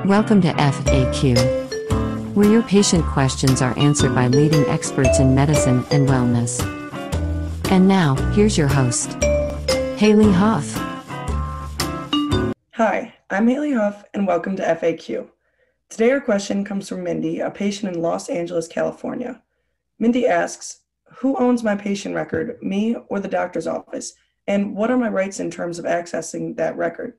Welcome to FAQ, where your patient questions are answered by leading experts in medicine and wellness. And now, here's your host, Hailey Hough. Hi, I'm Hailey Hough, and welcome to FAQ. Today our question comes from Mindy, a patient in Los Angeles, California. Mindy asks, who owns my patient record, me or the doctor's office? And what are my rights in terms of accessing that record?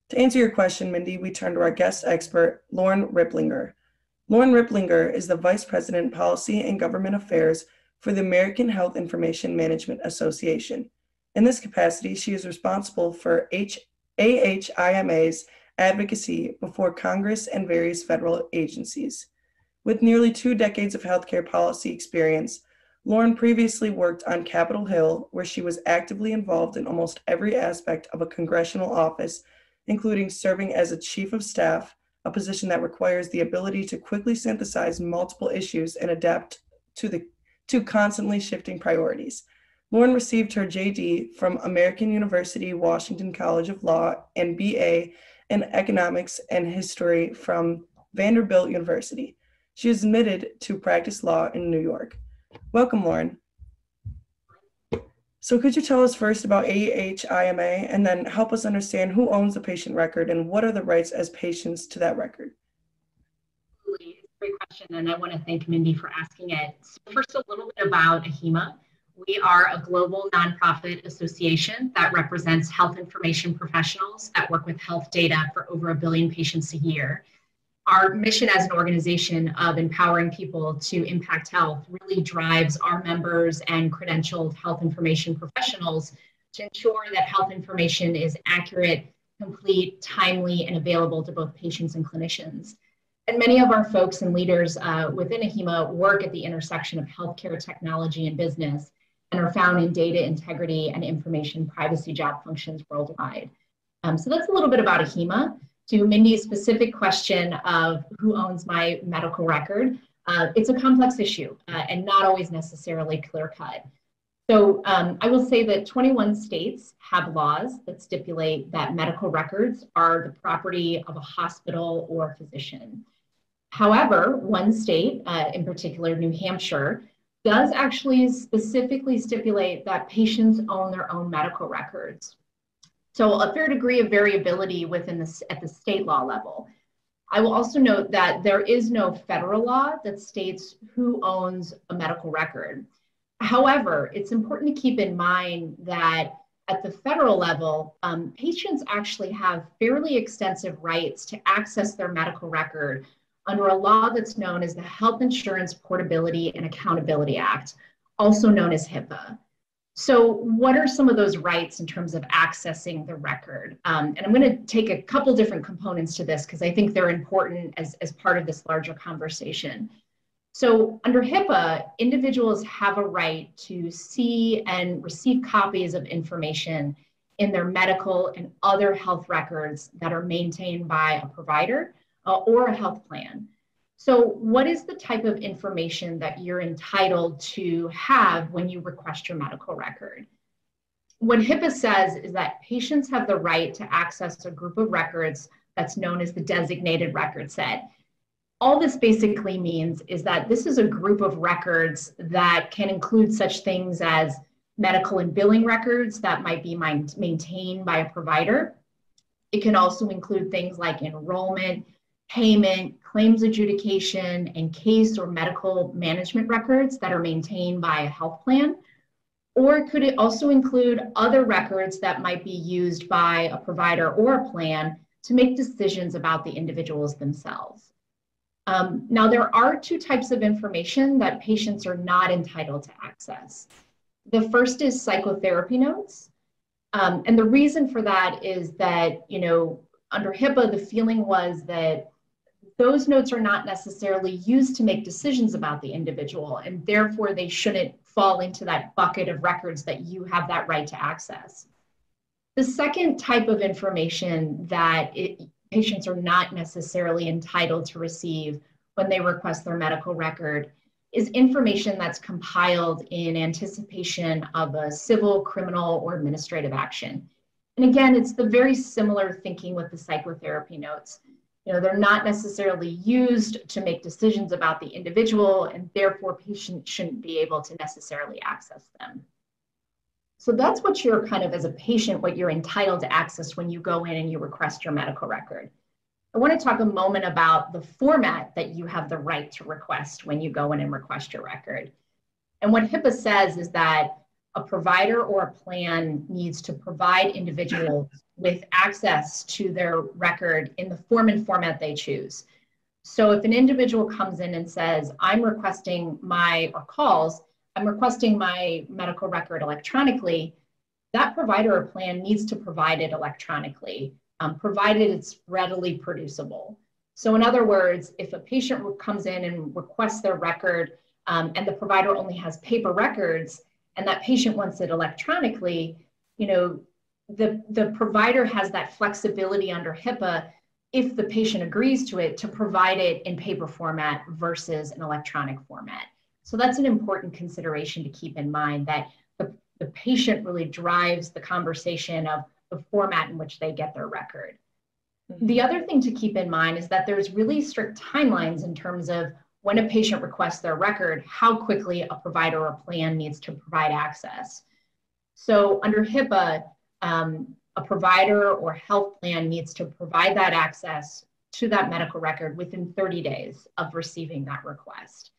To answer your question, Mindy, we turn to our guest expert, Lauren Riplinger. Lauren Riplinger is the Vice President, Policy and Government Affairs for the American Health Information Management Association. In this capacity, she is responsible for AHIMA's advocacy before Congress and various federal agencies. With nearly 2 decades of healthcare policy experience, Lauren previously worked on Capitol Hill, where she was actively involved in almost every aspect of a congressional office, including serving as a chief of staff, a position that requires the ability to quickly synthesize multiple issues and adapt to constantly shifting priorities. Lauren received her JD from American University Washington College of Law and BA in Economics and History from Vanderbilt University. She is admitted to practice law in New York. Welcome, Lauren. So could you tell us first about AHIMA and then help us understand who owns the patient record and what are the rights as patients to that record? It's a great question, and I want to thank Mindy for asking it. So first, a little bit about AHIMA. We are a global nonprofit association that represents health information professionals that work with health data for over 1 billion patients a year. Our mission as an organization of empowering people to impact health really drives our members and credentialed health information professionals to ensure that health information is accurate, complete, timely, and available to both patients and clinicians. And many of our folks and leaders within AHIMA work at the intersection of healthcare technology and business and are found in data integrity and information privacy job functions worldwide. So that's a little bit about AHIMA. To Mindy's specific question of who owns my medical record, it's a complex issue and not always necessarily clear-cut. So I will say that 21 states have laws that stipulate that medical records are the property of a hospital or a physician. However, one state, in particular New Hampshire, does actually specifically stipulate that patients own their own medical records. So a fair degree of variability at the state law level. I will also note that there is no federal law that states who owns a medical record. However, it's important to keep in mind that at the federal level, patients actually have fairly extensive rights to access their medical record under a law that's known as the Health Insurance Portability and Accountability Act, also known as HIPAA. So what are some of those rights in terms of accessing the record? And I'm going to take a couple different components to this because I think they're important as part of this larger conversation. So under HIPAA, individuals have a right to see and receive copies of information in their medical and other health records that are maintained by a provider or a health plan. So what is the type of information that you're entitled to have when you request your medical record? What HIPAA says is that patients have the right to access a group of records that's known as the designated record set. All this basically means is that this is a group of records that can include such things as medical and billing records that might be maintained by a provider. It can also include things like enrollment, payment, claims adjudication, and case or medical management records that are maintained by a health plan. Or could it also include other records that might be used by a provider or a plan to make decisions about the individuals themselves? Now, there are 2 types of information that patients are not entitled to access. The first is psychotherapy notes. And the reason for that is that, under HIPAA, the feeling was that those notes are not necessarily used to make decisions about the individual, and therefore they shouldn't fall into that bucket of records that you have that right to access. The second type of information that patients are not necessarily entitled to receive when they request their medical record is information that's compiled in anticipation of a civil, criminal, or administrative action. And again, it's the very similar thinking with the psychotherapy notes. They're not necessarily used to make decisions about the individual, and therefore patients shouldn't be able to necessarily access them. So that's what you're kind of, as a patient, what you're entitled to access when you go in and you request your medical record. I want to talk a moment about the format that you have the right to request when you go in and request your record. And what HIPAA says is that a provider or a plan needs to provide individuals with access to their record in the form and format they choose. So if an individual comes in and says, I'm requesting my medical record electronically, that provider or plan needs to provide it electronically, provided it's readily producible. So in other words, if a patient comes in and requests their record and the provider only has paper records and that patient wants it electronically, the provider has that flexibility under HIPAA, if the patient agrees to it, to provide it in paper format versus an electronic format. So that's an important consideration to keep in mind, that the patient really drives the conversation of the format in which they get their record. Mm-hmm. The other thing to keep in mind is that there's really strict timelines in terms of when a patient requests their record, how quickly a provider or plan needs to provide access. So under HIPAA, a provider or health plan needs to provide that access to that medical record within 30 days of receiving that request.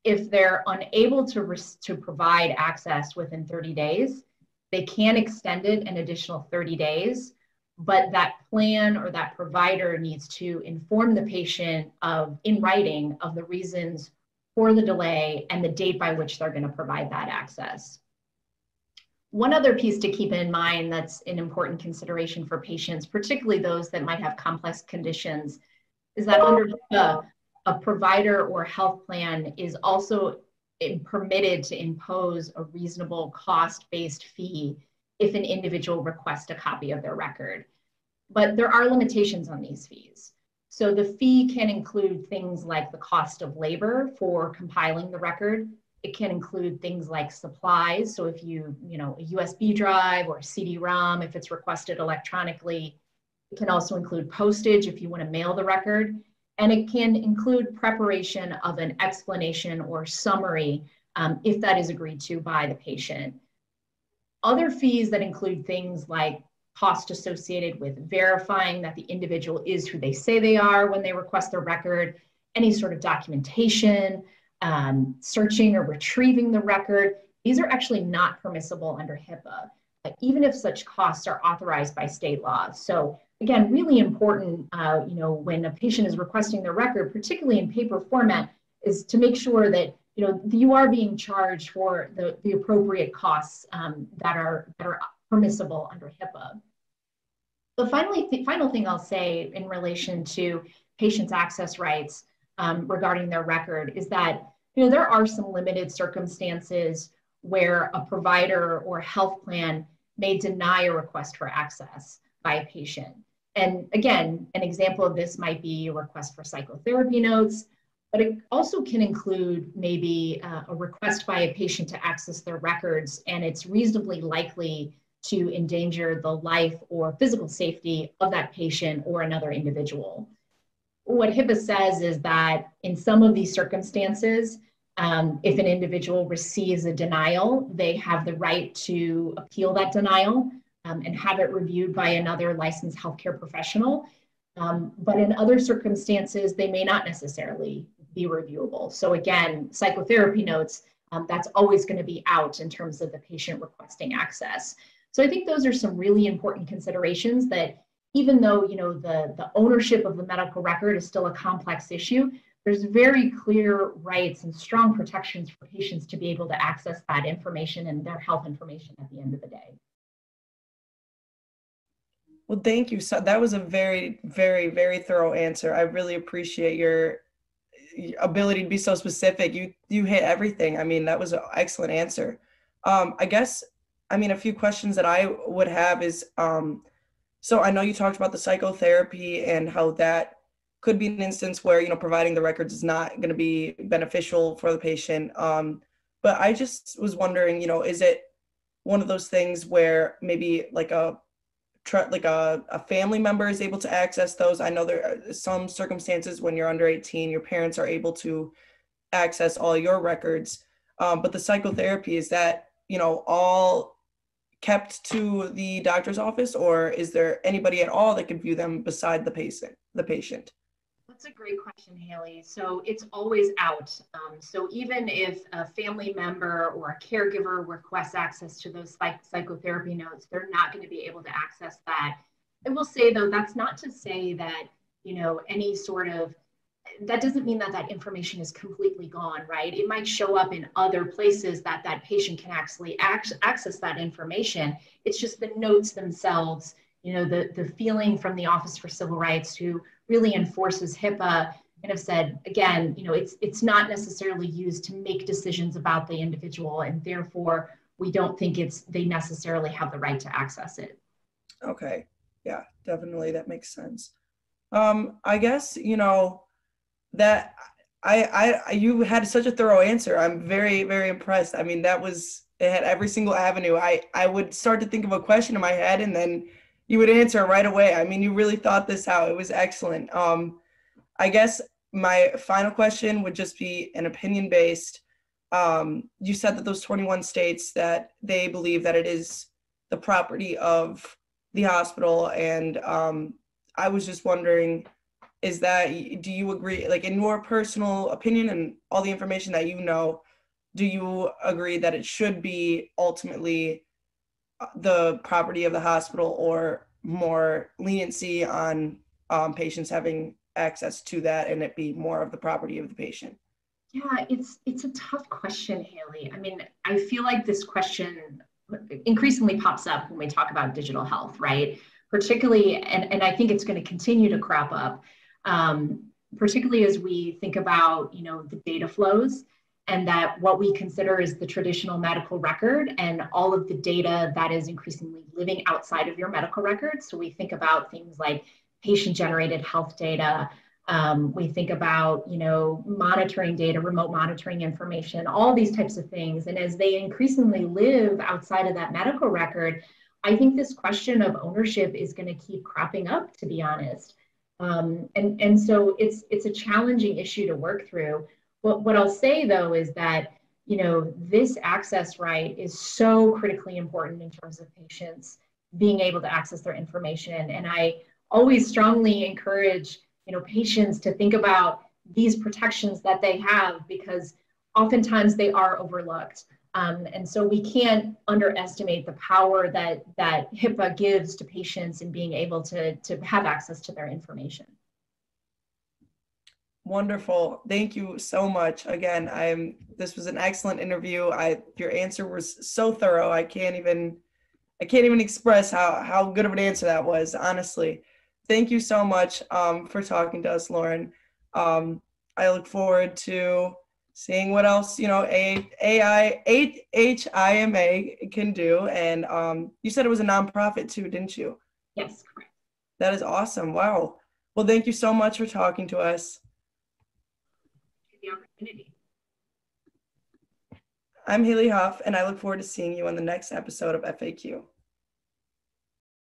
If they're unable to provide access within 30 days, they can extend it an additional 30 days, but that plan or that provider needs to inform the patient in writing of the reasons for the delay and the date by which they're going to provide that access. One other piece to keep in mind that's an important consideration for patients, particularly those that might have complex conditions, is that under a provider or health plan is also permitted to impose a reasonable cost-based fee if an individual requests a copy of their record. But there are limitations on these fees. So the fee can include things like the cost of labor for compiling the record. It can include things like supplies. So if a USB drive or a CD-ROM, if it's requested electronically. It can also include postage if you want to mail the record. And it can include preparation of an explanation or summary if that is agreed to by the patient. Other fees that include things like cost associated with verifying that the individual is who they say they are when they request their record, any sort of documentation, searching or retrieving the record. These are actually not permissible under HIPAA, even if such costs are authorized by state law. So again, really important, when a patient is requesting their record, particularly in paper format, is to make sure that you are being charged for the appropriate costs that are permissible under HIPAA. The final thing I'll say in relation to patients' access rights regarding their record is that there are some limited circumstances where a provider or health plan may deny a request for access by a patient. And again, an example of this might be a request for psychotherapy notes, but it also can include maybe a request by a patient to access their records, and it's reasonably likely to endanger the life or physical safety of that patient or another individual. What HIPAA says is that in some of these circumstances, if an individual receives a denial, they have the right to appeal that denial and have it reviewed by another licensed healthcare professional. But in other circumstances, they may not necessarily be reviewable. So again, psychotherapy notes, that's always going to be out in terms of the patient requesting access. So I think those are some really important considerations that even though the ownership of the medical record is still a complex issue, there's very clear rights and strong protections for patients to be able to access that information and their health information at the end of the day. Well, thank you. So that was a very, very, very thorough answer. I really appreciate your ability to be so specific. You hit everything. I mean, that was an excellent answer. A few questions that I would have is, so I know you talked about the psychotherapy and how that could be an instance where, providing the records is not going to be beneficial for the patient. But I just was wondering, is it one of those things where maybe like a like a family member is able to access those? I know there are some circumstances when you're under 18, your parents are able to access all your records. But the psychotherapy, is that, all kept to the doctor's office, or is there anybody at all that could view them beside the patient? That's a great question, Hailey. So it's always out. So even if a family member or a caregiver requests access to those psychotherapy notes, they're not going to be able to access that. I will say, though, that's not to say that, any sort of, that doesn't mean that that information is completely gone, right? It might show up in other places that that patient can actually access that information. It's just the notes themselves, the feeling from the Office for Civil Rights, who really enforces HIPAA, and have said, again, it's not necessarily used to make decisions about the individual, and therefore we don't think they necessarily have the right to access it. Okay. Yeah, definitely. That makes sense. I guess, that you had such a thorough answer. I'm very, very impressed. I mean, it had every single avenue. I would start to think of a question in my head, and then you would answer right away. I mean, you really thought this out. It was excellent. I guess my final question would just be an opinion-based. You said that those 21 states, that they believe that it is the property of the hospital, and I was just wondering, do you agree, like, in your personal opinion and all the information that do you agree that it should be ultimately the property of the hospital, or more leniency on patients having access to that and it be more of the property of the patient? Yeah, it's a tough question, Hailey. I mean, I feel like this question increasingly pops up when we talk about digital health, right? Particularly, and I think it's going to continue to crop up, particularly as we think about, the data flows, and that what we consider is the traditional medical record and all of the data that is increasingly living outside of your medical record. So we think about things like patient-generated health data. We think about, monitoring data, remote monitoring information, all these types of things. And as they increasingly live outside of that medical record, I think this question of ownership is going to keep cropping up, to be honest. And so it's a challenging issue to work through. What I'll say, though, is that, this access right is so critically important in terms of patients being able to access their information. And I always strongly encourage, patients to think about these protections that they have, because oftentimes they are overlooked. And so we can't underestimate the power that HIPAA gives to patients in being able to have access to their information. Wonderful. Thank you so much. Again, this was an excellent interview. Your answer was so thorough. I can't even express how good of an answer that was, honestly. Thank you so much for talking to us, Lauren. I look forward to seeing what else, HIMA can do. And you said it was a nonprofit too, didn't you? Yes, correct. That is awesome. Wow. Well, thank you so much for talking to us. The opportunity. I'm Hailey Hough, and I look forward to seeing you on the next episode of FAQ.